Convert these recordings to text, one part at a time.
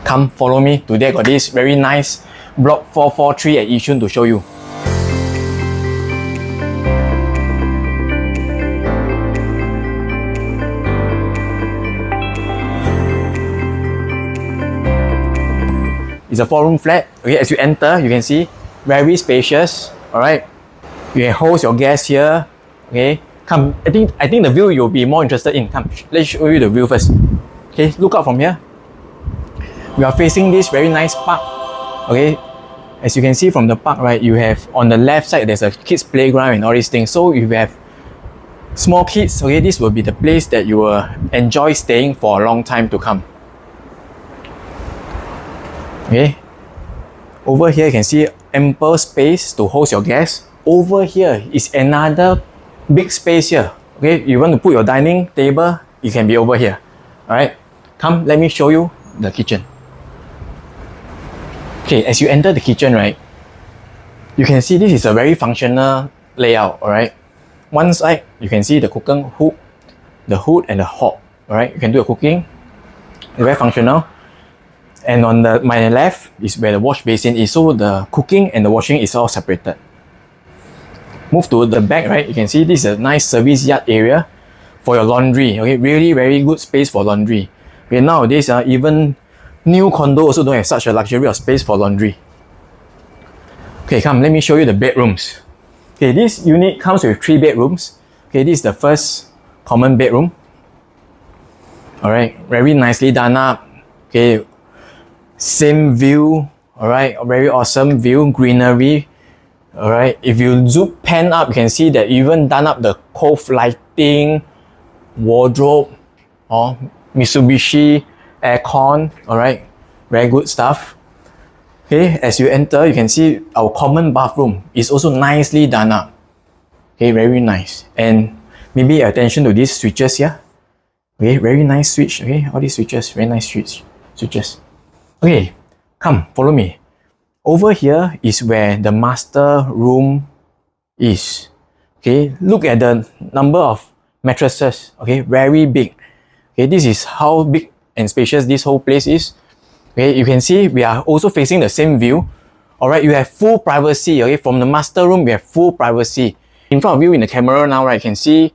Come follow me. Today I got this very nice block 443 at Yishun to show you. It's a 4-room flat. Okay, as you enter, you can see very spacious. Alright, you can host your guests here. Okay, come. I think the view you'll be more interested in. Come, let's show you the view first. Okay, look out from here. We are facing this very nice park. Okay, as you can see from the park, right, you have on the left side there's a kids playground and all these things. So if you have small kids, okay, this will be the place that you will enjoy staying for a long time to come. Okay, over here you can see ample space to host your guests. Over here is another big space here. Okay, you want to put your dining table, you can be over here. Alright, come, let me show you the kitchen. Okay, as you enter the kitchen, right, you can see this is a very functional layout. Alright, one side you can see the cooking hood, the hood and the hob. Alright, you can do your cooking, very functional. And on my left is where the wash basin is, so the cooking and the washing is all separated. Move to the back, right, you can see this is a nice service yard area for your laundry. Okay, really very good space for laundry. Okay, nowadays even new condo also don't have such a luxury of space for laundry. Okay, come, let me show you the bedrooms. Okay, this unit comes with 3 bedrooms. Okay, this is the first common bedroom. Alright, very nicely done up. Okay, same view. Alright, very awesome view, greenery. Alright, if you zoom pan up, you can see that even done up the cove lighting, wardrobe, or Mitsubishi aircon. Alright, very good stuff. Okay, as you enter, you can see our common bathroom is also nicely done up. Okay, very nice. And maybe attention to these switches here. Okay, very nice switch. Okay, all these switches, very nice switches. Okay, come, follow me. Over here is where the master room is. Okay, look at the number of mattresses. Okay, very big. Okay, this is how big and spacious this whole place is. Okay, you can see we are also facing the same view. Alright, you have full privacy. Okay, from the master room, we have full privacy. In front of you in the camera now, right, you can see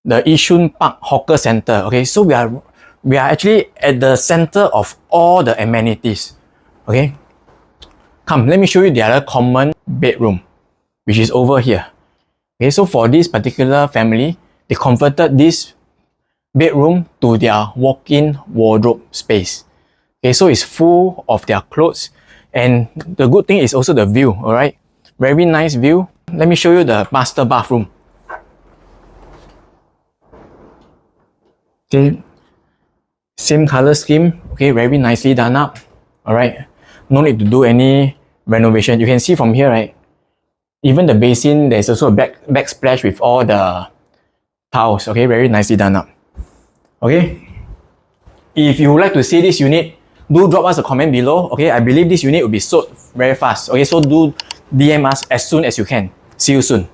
the Yishun Park Hawker Center. Okay, so we are actually at the center of all the amenities. Okay, come, let me show you the other common bedroom, which is over here. Okay, so for this particular family, they converted this bedroom to their walk-in wardrobe space. Okay, so it's full of their clothes, and the good thing is also the view. Alright, very nice view. Let me show you the master bathroom. Okay, same color scheme. Okay, very nicely done up. Alright, no need to do any renovation. You can see from here, right, even the basin, there's also a backsplash with all the tiles. Okay, very nicely done up. Okay, if you would like to see this unit, do drop us a comment below. Okay, I believe this unit will be sold very fast. Okay, so do DM us as soon as you can. See you soon.